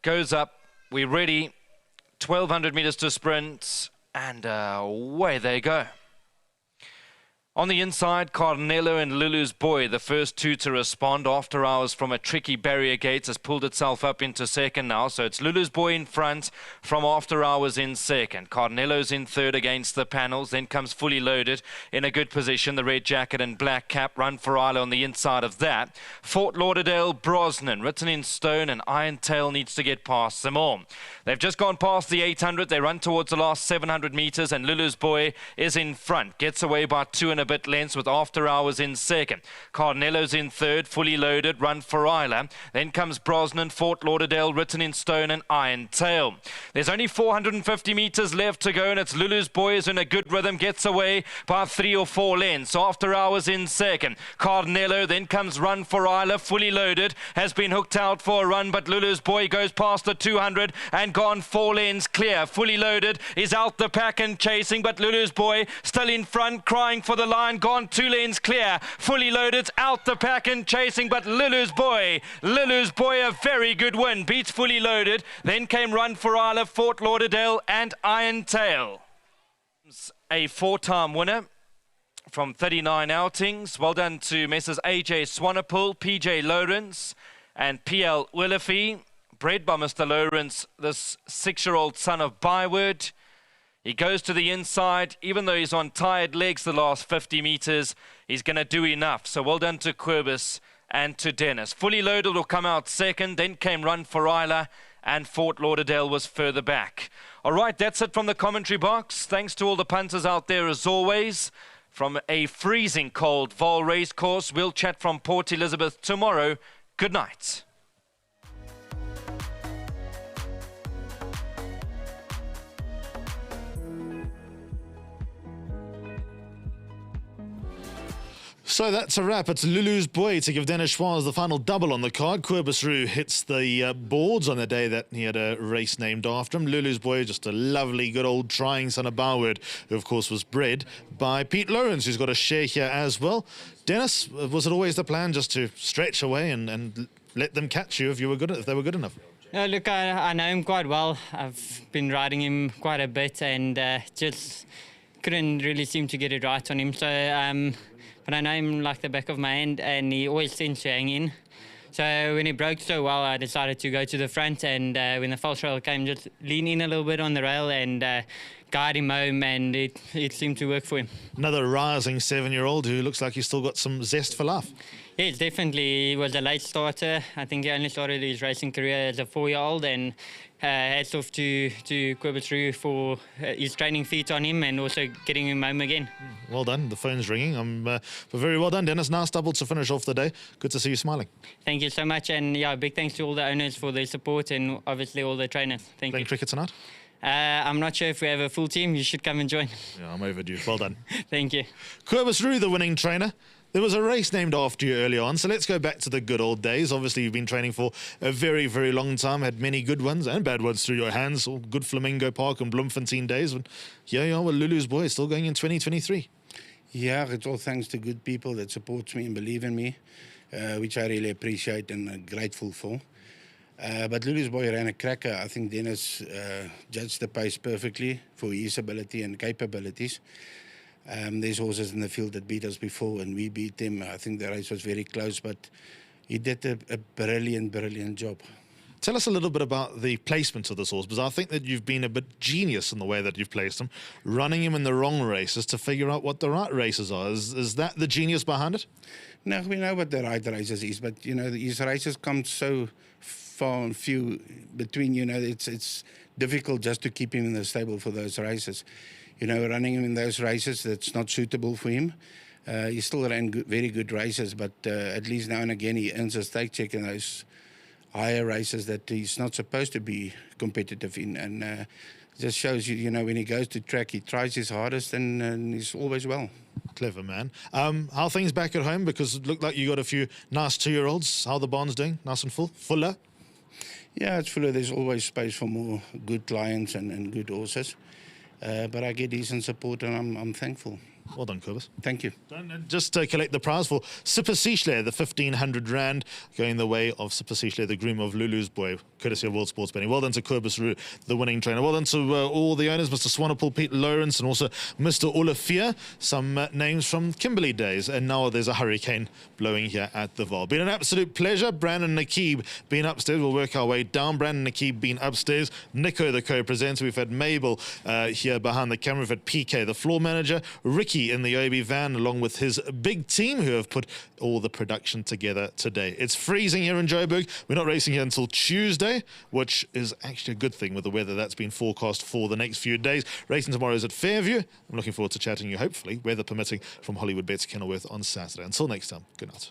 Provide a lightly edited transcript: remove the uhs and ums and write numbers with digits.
goes up. We're ready. 1,200 meters to sprint, and away they go. On the inside, Carnelo and Lulu's Boy, the first two to respond. After Hours from a tricky barrier gate has pulled itself up into second now. So it's Lulu's Boy in front from After Hours in second. Carnelo's in third against the panels. Then comes Fully Loaded in a good position. The red jacket and black cap. Run for Isla on the inside of that. Fort Lauderdale, Brosnan, written in stone, and Iron Tail needs to get past them all. They've just gone past the 800. They run towards the last 700 meters, and Lulu's Boy is in front. Gets away by 2 and a bit lengths with After Hours in second. Carnelo's in third, Fully Loaded, Run for Isla. Then comes Brosnan, Fort Lauderdale, written in stone, and Iron Tail. There's only 450 meters left to go, and it's Lulu's Boy is in a good rhythm, gets away by 3 or 4 lengths. After Hours in second. Carnelo, then comes Run for Isla. Fully Loaded has been hooked out for a run, but Lulu's Boy goes past the 200 and gone 4 lengths clear. Fully Loaded is out the pack and chasing, but Lulu's Boy still in front, crying for the line, gone 2 lanes clear. Fully Loaded's out the pack and chasing, but Lulu's Boy a very good win, beats Fully Loaded. Then came Run for Isla, Fort Lauderdale, and Iron Tail. A 4-time winner from 39 outings. Well done to Messrs. AJ Swanepoel, PJ Lawrence, and PL Willifee. Bred by Mr. Lawrence, this 6-year-old son of Byward. He goes to the inside. Even though he's on tired legs the last 50 meters, he's going to do enough. So well done to Querbus and to Dennis. Fully Loaded will come out second. Then came Run for Isla, and Fort Lauderdale was further back. All right, that's it from the commentary box. Thanks to all the punters out there as always. From a freezing cold VAAL racecourse, we'll chat from Port Elizabeth tomorrow. Good night. So that's a wrap. It's Lulu's Boy to give Dennis Schwarz the final double on the card. Querbus Roo hits the boards on the day that he had a race named after him. Lulu's Boy, just a lovely, good old trying son of Byward, who of course was bred by Pete Lawrence, who's got a share here as well. Dennis, was it always the plan just to stretch away and let them catch you if they were good enough? No, look, I know him quite well. I've been riding him quite a bit and just couldn't really seem to get it right on him. So. But I know him like the back of my hand, and he always tends to hang in. So when he broke so well, I decided to go to the front, and when the false rail came, just lean in a little bit on the rail and guide him home, and it seemed to work for him. Another rising 7-year-old who looks like he's still got some zest for life. Yes, definitely. He was a late starter. I think he only started his racing career as a 4-year-old, and hats off to Querbus Roo for his training feet on him and also getting him home again. Well done. The phone's ringing. But very well done, Dennis. Nice double to finish off the day. Good to see you smiling. Thank you so much, and yeah, big thanks to all the owners for their support and obviously all the trainers. Thank you. Playing cricket tonight? I'm not sure if we have a full team. You should come and join. Yeah, I'm overdue. Well done. Thank you. Querbus Roo, the winning trainer. There was a race named after you early on, so let's go back to the good old days. Obviously, you've been training for a very, very long time, had many good ones and bad ones through your hands, all good Flamingo Park and Bloemfontein days. And here you are with Lulu's Boy, still going in 2023. Yeah, it's all thanks to good people that support me and believe in me, which I really appreciate and am grateful for. But Lulu's Boy ran a cracker. I think Dennis judged the pace perfectly for his ability and capabilities. There's horses in the field that beat us before, and we beat them. I think the race was very close, but he did a brilliant job. Tell us a little bit about the placement of this horse, because I think that you've been a bit genius in the way that you've placed him, running him in the wrong races to figure out what the right races are. Is that the genius behind it? No, we know what the right races is, but, you know, his races come so far and few between, you know, it's difficult just to keep him in the stable for those races. You know, running him in those races, that's not suitable for him. He still ran very good races, but at least now and again he earns a stake check in those higher races that he's not supposed to be competitive in. And just shows you, you know, when he goes to track, he tries his hardest and he's always well. Clever, man. How are things back at home? Because it looked like you got a few nice 2-year-olds. How are the barns doing? Nice and full? Fuller? Yeah, it's fuller. There's always space for more good clients and good horses. But I get decent support and I'm thankful. Well done, Cobus. Thank you. And just to collect the prize for Sipasishle, the 1,500 Rand, going the way of Sipasishle, the groom of Lulu's Boy, courtesy of World Sports Betting. Well done to Cobus Roo, the winning trainer. Well done to all the owners, Mr. Swanepoel, Pete Lawrence, and also Mr. Olafia. Some names from Kimberley days. And now there's a hurricane blowing here at the VAAL. Been an absolute pleasure. Brandon Nakib being upstairs. We'll work our way down. Brandon Nakib being upstairs. Nico, the co-presenter. We've had Mabel here behind the camera. We've had PK, the floor manager. Ricky in the OB van, along with his big team who have put all the production together today. It's freezing here in Joburg. We're not racing here until Tuesday, which is actually a good thing with the weather that's been forecast for the next few days. Racing tomorrow is at Fairview. I'm looking forward to chatting you, hopefully, weather permitting, from Hollywood Bets Kenilworth on Saturday. Until next time, good night.